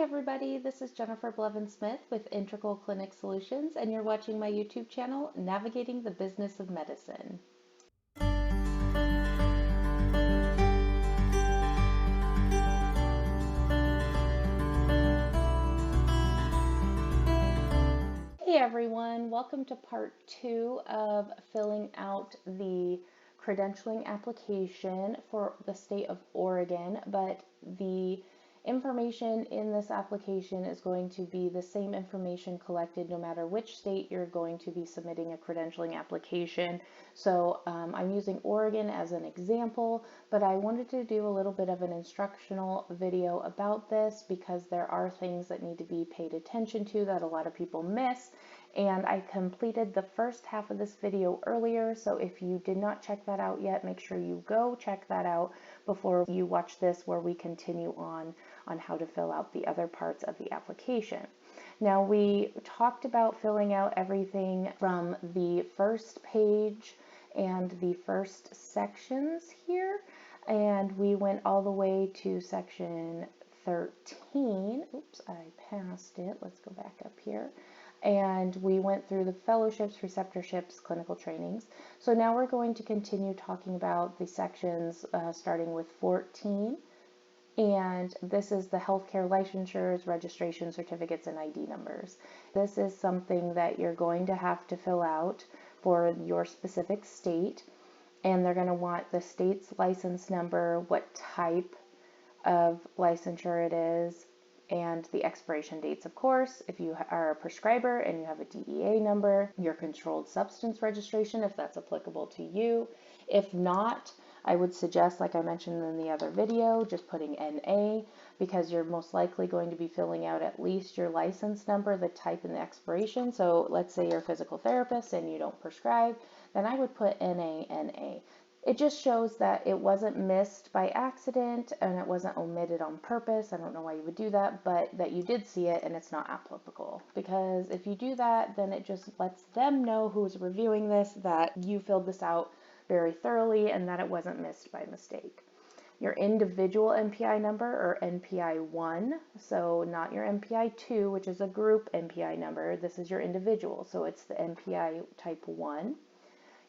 everybody, this is Jennifer Blevin-Smith with Integral Clinic Solutions, and you're watching my YouTube channel, Navigating the Business of Medicine. Hey everyone, welcome to part 2 of filling out the credentialing application for the state of Oregon, but the information in this application is going to be the same information collected no matter which state you're going to be submitting a credentialing application. So I'm using Oregon as an example, but I wanted to do a little bit of an instructional video about this because there are things that need to be paid attention to that a lot of people miss. And I completed the first half of this video earlier, so if you did not check that out yet, make sure you go check that out before you watch this, where we continue on how to fill out the other parts of the application. Now, we talked about filling out everything from the first page and the first sections here, and we went all the way to section 13. Oops, I passed it. Let's go back up here. And we went through the fellowships, preceptorships, clinical trainings. So now we're going to continue talking about the sections starting with 14. And this is the healthcare licensures, registration certificates, and ID numbers. This is something that you're going to have to fill out for your specific state. And they're going to want the state's license number, what type of licensure it is, and the expiration dates, of course. If you are a prescriber and you have a DEA number, your controlled substance registration, if that's applicable to you. If not, I would suggest, like I mentioned in the other video, just putting NA, because you're most likely going to be filling out at least your license number, the type, and the expiration. So let's say you're a physical therapist and you don't prescribe, then I would put NA. It just shows that it wasn't missed by accident and it wasn't omitted on purpose. I don't know why you would do that, but that you did see it and it's not applicable. Because if you do that, then it just lets them know who's reviewing this that you filled this out very thoroughly and that it wasn't missed by mistake. Your individual NPI number, or NPI 1, so not your NPI 2, which is a group NPI number. This is your individual, so it's the NPI type 1.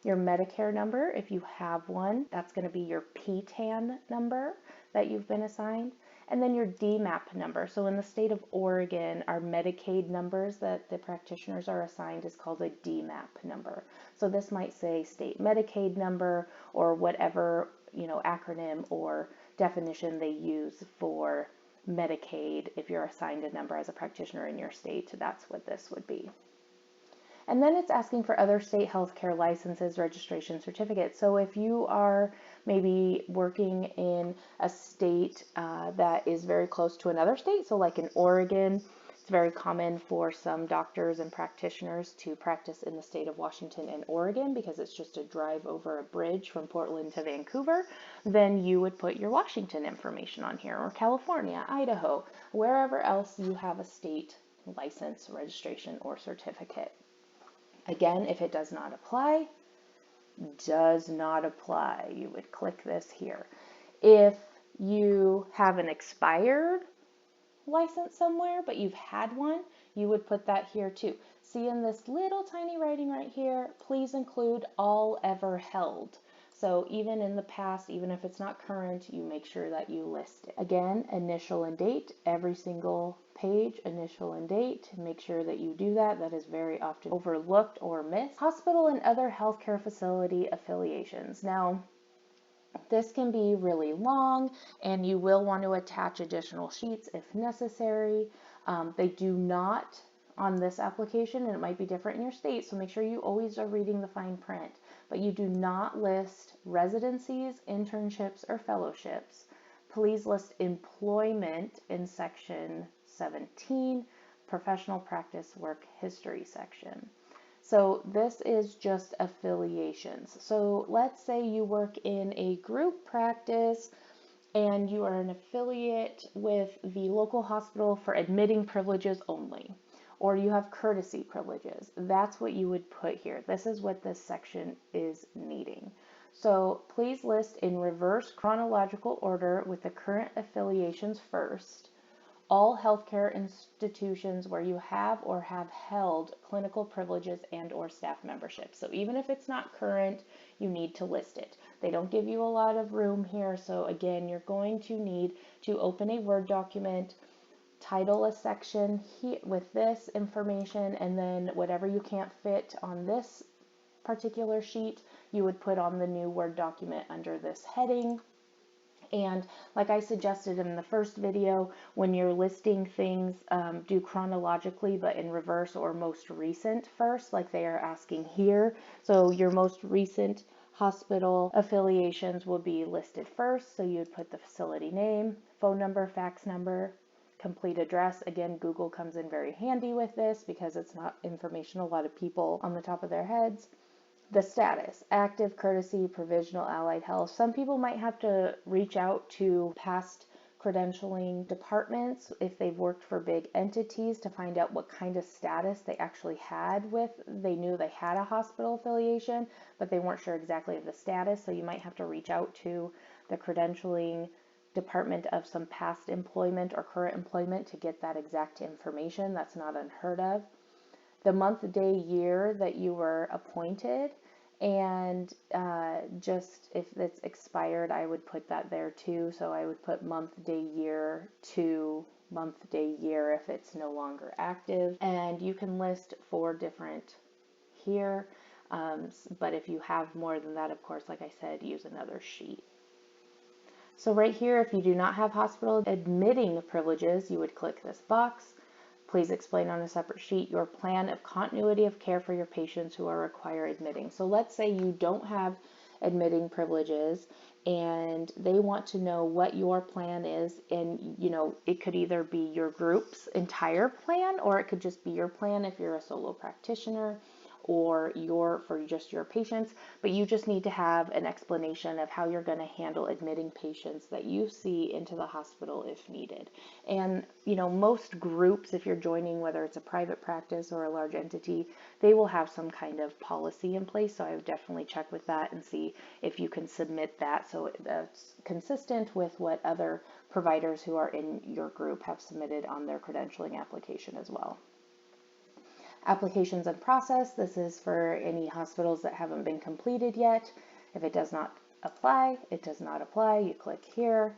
Your Medicare number, if you have one, that's going to be your PTAN number that you've been assigned. And then your DMAP number. So in the state of Oregon, our Medicaid numbers that the practitioners are assigned is called a DMAP number. So this might say state Medicaid number or whatever, acronym or definition they use for Medicaid. If you're assigned a number as a practitioner in your state, that's what this would be. And then it's asking for other state healthcare licenses, registration certificates. So if you are maybe working in a state that is very close to another state, so like in Oregon, it's very common for some doctors and practitioners to practice in the state of Washington and Oregon because it's just a drive over a bridge from Portland to Vancouver, then you would put your Washington information on here, or California, Idaho, wherever else you have a state license, registration, or certificate. Again, if it does not apply, you would click this here. If you have an expired license somewhere, but you've had one, you would put that here too. See in this little tiny writing right here, please include all ever held. So even in the past, even if it's not current, you make sure that you list it. Again, initial and date, every single page, initial and date. Make sure that you do that. That is very often overlooked or missed. Hospital and other healthcare facility affiliations. Now, this can be really long and you will want to attach additional sheets if necessary. They do not on this application, and it might be different in your state, so make sure you always are reading the fine print, but you do not list residencies, internships, or fellowships. Please list employment in section 17, professional practice work history section. So this is just affiliations. So let's say you work in a group practice and you are an affiliate with the local hospital for admitting privileges only, or you have courtesy privileges. That's what you would put here. This is what this section is needing. So please list in reverse chronological order with the current affiliations first, all healthcare institutions where you have or have held clinical privileges and or staff membership. So even if it's not current, you need to list it. They don't give you a lot of room here. So again, you're going to need to open a Word document, title a section with this information, and then whatever you can't fit on this particular sheet, you would put on the new Word document under this heading. And like I suggested in the first video, when you're listing things, do chronologically, but in reverse or most recent first, like they are asking here. So your most recent hospital affiliations will be listed first. So you'd put the facility name, phone number, fax number, complete address. Again, Google comes in very handy with this because it's not information a lot of people on the top of their heads. The status, active, courtesy, provisional, allied health. Some people might have to reach out to past credentialing departments if they've worked for big entities to find out what kind of status they actually had with. They knew they had a hospital affiliation, but they weren't sure exactly of the status. So you might have to reach out to the credentialing department of some past employment or current employment to get that exact information. That's not unheard of. The month, day, year that you were appointed, and just if it's expired, I would put that there too. So I would put month, day, year to month, day, year if it's no longer active. And you can list 4 different here, but if you have more than that, of course, like I said, use another sheet. So right here, if you do not have hospital admitting privileges, you would click this box. Please explain on a separate sheet your plan of continuity of care for your patients who are required admitting. So let's say you don't have admitting privileges and they want to know what your plan is, and it could either be your group's entire plan or it could just be your plan if you're a solo practitioner or for just your patients, but you just need to have an explanation of how you're going to handle admitting patients that you see into the hospital if needed. And most groups, if you're joining, whether it's a private practice or a large entity, they will have some kind of policy in place. So I would definitely check with that and see if you can submit that so that's consistent with what other providers who are in your group have submitted on their credentialing application as well. Applications and process, this is for any hospitals that haven't been completed yet. If it does not apply, it does not apply. You click here.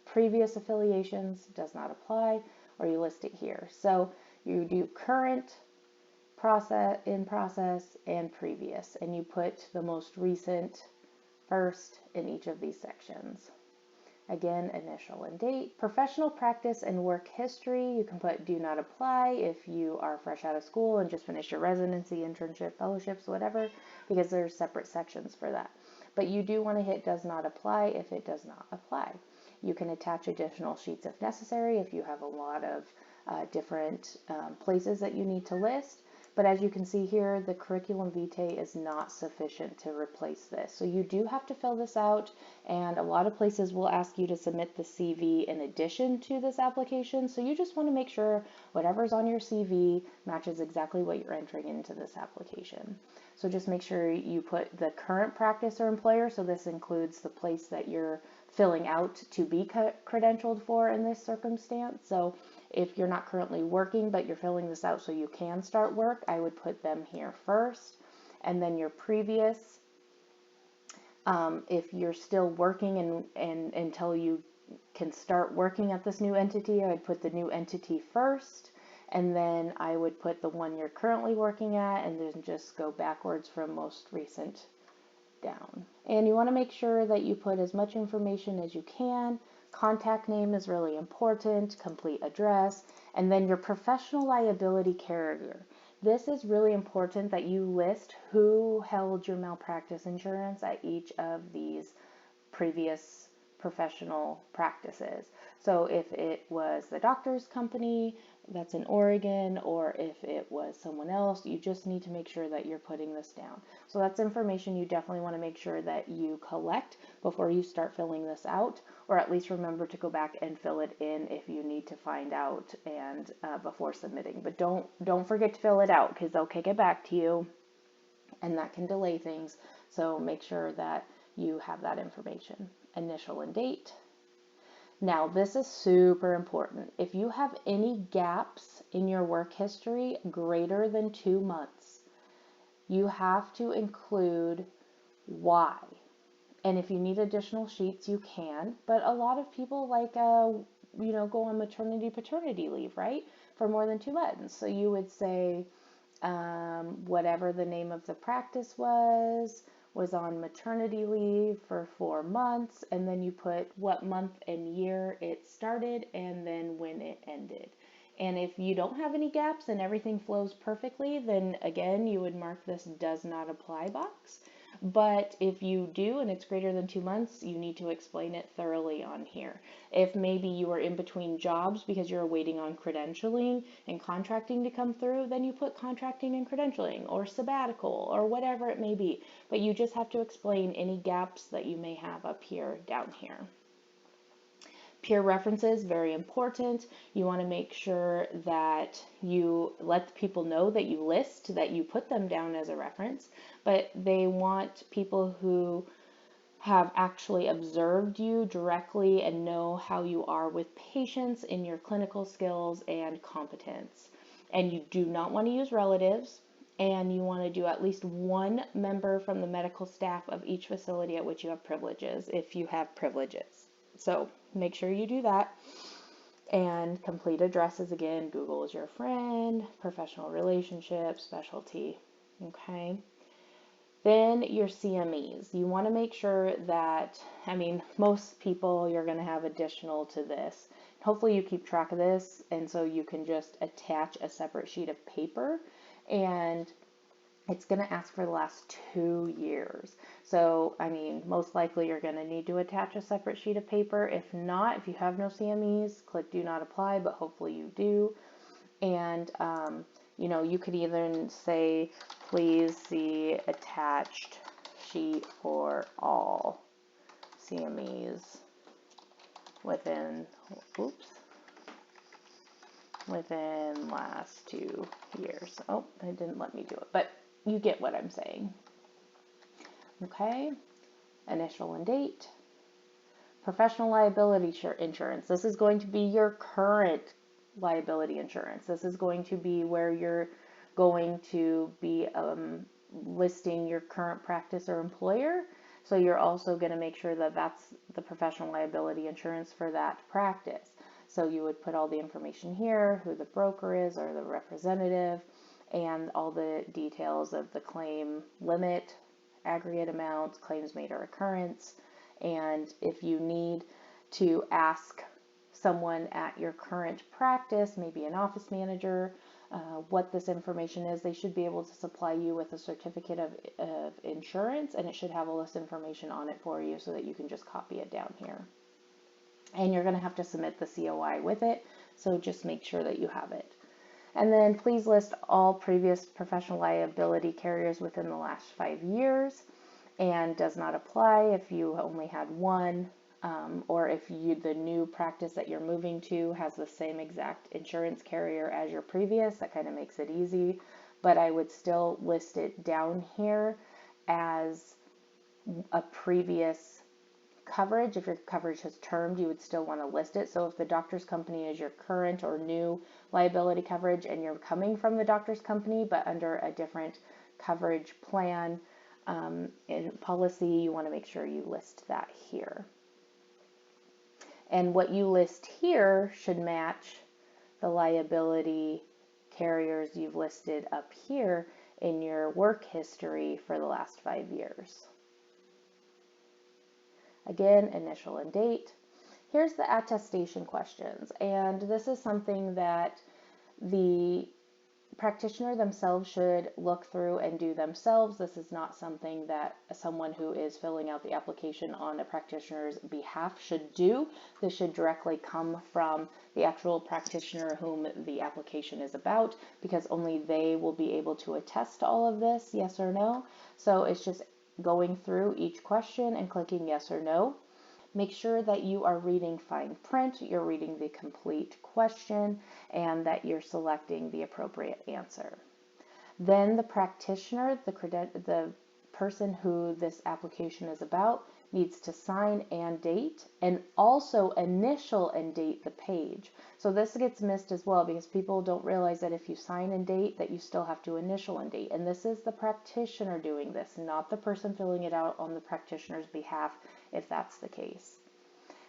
Previous affiliations does not apply, or you list it here. So you do current, process, in process, and previous, and you put the most recent first in each of these sections. Again, initial and date. Professional practice and work history, you can put do not apply if you are fresh out of school and just finished your residency, internship, fellowships, whatever, because there's separate sections for that. But you do want to hit does not apply if it does not apply. You can attach additional sheets if necessary if you have a lot of different places that you need to list. But as you can see here, the curriculum vitae is not sufficient to replace this. So you do have to fill this out, and a lot of places will ask you to submit the CV in addition to this application. So you just want to make sure whatever's on your CV matches exactly what you're entering into this application. So just make sure you put the current practice or employer. So this includes the place that you're filling out to be credentialed for in this circumstance. So if you're not currently working, but you're filling this out so you can start work, I would put them here first. And then your previous, if you're still working and until you can start working at this new entity, I would put the new entity first. And then I would put the one you're currently working at, and then just go backwards from most recent down. And you want to make sure that you put as much information as you can. Contact name is really important, complete address, and then your professional liability carrier. This is really important that you list who held your malpractice insurance at each of these previous professional practices. So if it was the doctor's company that's in Oregon, or if it was someone else, you just need to make sure that you're putting this down. So that's information you definitely want to make sure that you collect before you start filling this out, or at least remember to go back and fill it in if you need to find out and before submitting. But don't forget to fill it out, because they'll kick it back to you and that can delay things. So make sure that you have that information. Initial and date. Now, this is super important. If you have any gaps in your work history greater than 2 months, you have to include why. And if you need additional sheets, you can. But a lot of people go on maternity, paternity leave, right? For more than 2 months. So you would say, whatever the name of the practice was on maternity leave for 4 months, and then you put what month and year it started and then when it ended. And if you don't have any gaps and everything flows perfectly, then again, you would mark this does not apply box. But if you do and it's greater than 2 months, you need to explain it thoroughly on here. If maybe you are in between jobs because you're waiting on credentialing and contracting to come through, then you put contracting and credentialing or sabbatical or whatever it may be. But you just have to explain any gaps that you may have up here, down here. Peer references, very important. You want to make sure that you let people know that you list, that you put them down as a reference, but they want people who have actually observed you directly and know how you are with patients in your clinical skills and competence. And you do not want to use relatives, and you want to do at least one member from the medical staff of each facility at which you have privileges, if you have privileges. So make sure you do that. And complete addresses, again, Google is your friend, professional relationship, specialty, okay? Then your CMEs. You want to make sure that, most people, you're going to have additional to this. Hopefully you keep track of this, and so you can just attach a separate sheet of paper, and it's going to ask for the last 2 years. So, most likely you're going to need to attach a separate sheet of paper. If not, if you have no CMEs, click do not apply, but hopefully you do. And, you could even say, please see attached sheet for all CMEs within last 2 years. Oh, it didn't let me do it, but you get what I'm saying. Okay, initial and date. Professional liability insurance. This is going to be your current liability insurance. This is going to be where you're going to be listing your current practice or employer. So you're also going to make sure that that's the professional liability insurance for that practice. So you would put all the information here, who the broker is or the representative, and all the details of the claim limit, aggregate amount, claims made or occurrence. And if you need to ask someone at your current practice, maybe an office manager, what this information is, they should be able to supply you with a certificate of insurance, and it should have all this information on it for you so that you can just copy it down here. And you're going to have to submit the COI with it, so just make sure that you have it. And then please list all previous professional liability carriers within the last 5 years, and does not apply if you only had one, or if the new practice that you're moving to has the same exact insurance carrier as your previous. That kind of makes it easy, but I would still list it down here as a previous coverage. If your coverage has termed, you would still want to list it. So if the doctor's company is your current or new liability coverage and you're coming from the doctor's company but under a different coverage plan in policy, you want to make sure you list that here. And what you list here should match the liability carriers you've listed up here in your work history for the last 5 years. Again, initial and date. Here's the attestation questions, and this is something that the practitioner themselves should look through and do themselves. This is not something that someone who is filling out the application on a practitioner's behalf should do. This should directly come from the actual practitioner whom the application is about, because only they will be able to attest to all of this, yes or no. So it's just going through each question and clicking yes or no. Make sure that you are reading fine print, you're reading the complete question, and that you're selecting the appropriate answer. Then the practitioner, the person who this application is about, needs to sign and date, and also initial and date the page. So this gets missed as well because people don't realize that if you sign and date that you still have to initial and date. And this is the practitioner doing this, not the person filling it out on the practitioner's behalf, if that's the case.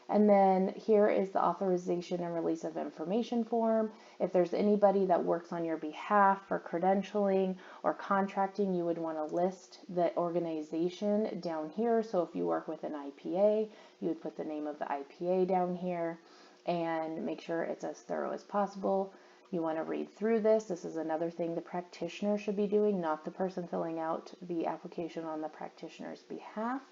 And then here is the authorization and release of information form. If there's anybody that works on your behalf for credentialing or contracting, you would want to list the organization down here. So if you work with an IPA, you would put the name of the IPA down here and make sure it's as thorough as possible. You want to read through this. This is another thing the practitioner should be doing, not the person filling out the application on the practitioner's behalf.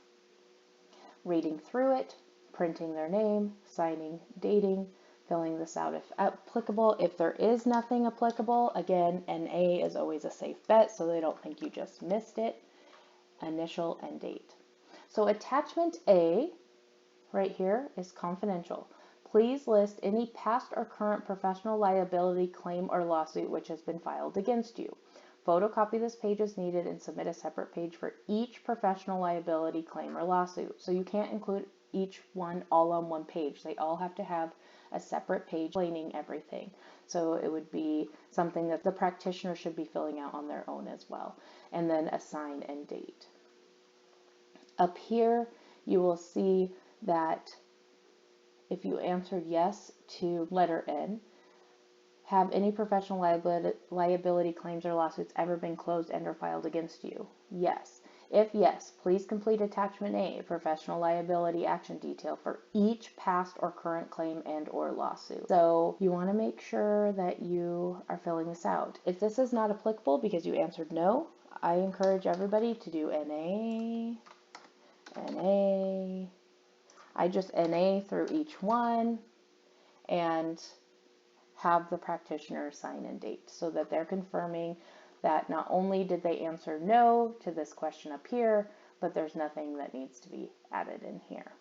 Reading through it, printing their name, signing, dating, filling this out if applicable. If there is nothing applicable, again, NA is always a safe bet so they don't think you just missed it. Initial and date. So attachment A right here is confidential. Please list any past or current professional liability claim or lawsuit which has been filed against you. Photocopy this page as needed and submit a separate page for each professional liability claim or lawsuit. So you can't include each one all on one page. They all have to have a separate page explaining everything. So it would be something that the practitioner should be filling out on their own as well. And then assign and date. Up here, you will see that if you answered yes to letter N, have any professional liability claims or lawsuits ever been closed and or filed against you? Yes. If yes, please complete attachment A, professional liability action detail for each past or current claim and or lawsuit. So you want to make sure that you are filling this out. If this is not applicable because you answered no, I encourage everybody to do NA. I just NA through each one and have the practitioner sign and date so that they're confirming that not only did they answer no to this question up here, but there's nothing that needs to be added in here.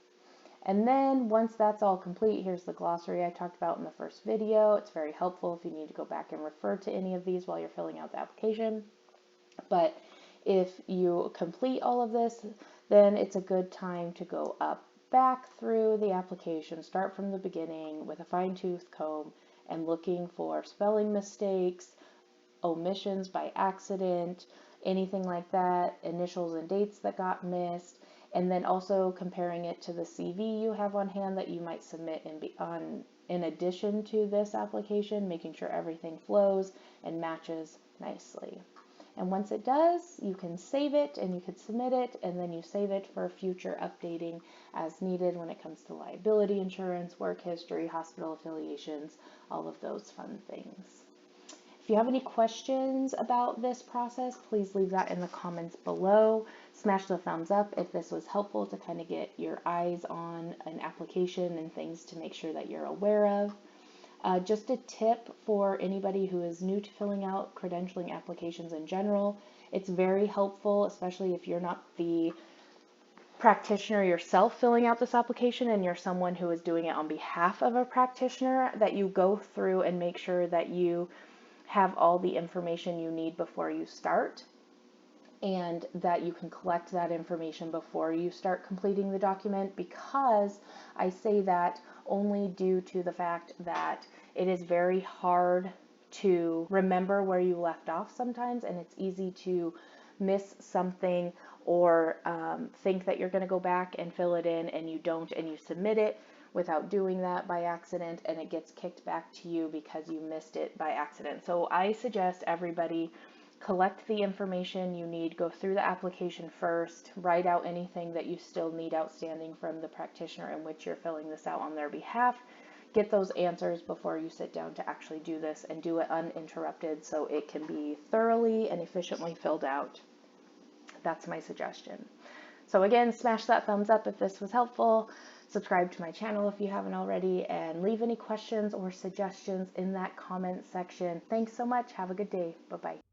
And then once that's all complete, here's the glossary I talked about in the first video. It's very helpful if you need to go back and refer to any of these while you're filling out the application. But if you complete all of this, then it's a good time to go back through the application, start from the beginning with a fine-tooth comb and looking for spelling mistakes, omissions by accident, anything like that, initials and dates that got missed, and then also comparing it to the CV you have on hand that you might submit in addition to this application, making sure everything flows and matches nicely. And once it does, you can save it and you can submit it, and then you save it for future updating as needed when it comes to liability insurance, work history, hospital affiliations, all of those fun things. If you have any questions about this process, please leave that in the comments below. Smash the thumbs up if this was helpful to kind of get your eyes on an application and things to make sure that you're aware of. Just a tip for anybody who is new to filling out credentialing applications in general. It's very helpful, especially if you're not the practitioner yourself filling out this application and you're someone who is doing it on behalf of a practitioner, that you go through and make sure that you have all the information you need before you start, and that you can collect that information before you start completing the document, because I say that only due to the fact that it is very hard to remember where you left off sometimes, and it's easy to miss something or think that you're going to go back and fill it in and you don't, and you submit it without doing that by accident, and it gets kicked back to you because you missed it by accident. So I suggest everybody collect the information you need, go through the application first, write out anything that you still need outstanding from the practitioner in which you're filling this out on their behalf, get those answers before you sit down to actually do this, and do it uninterrupted so it can be thoroughly and efficiently filled out. That's my suggestion. So again, smash that thumbs up if this was helpful. Subscribe to my channel if you haven't already, and leave any questions or suggestions in that comment section. Thanks so much. Have a good day. Bye-bye.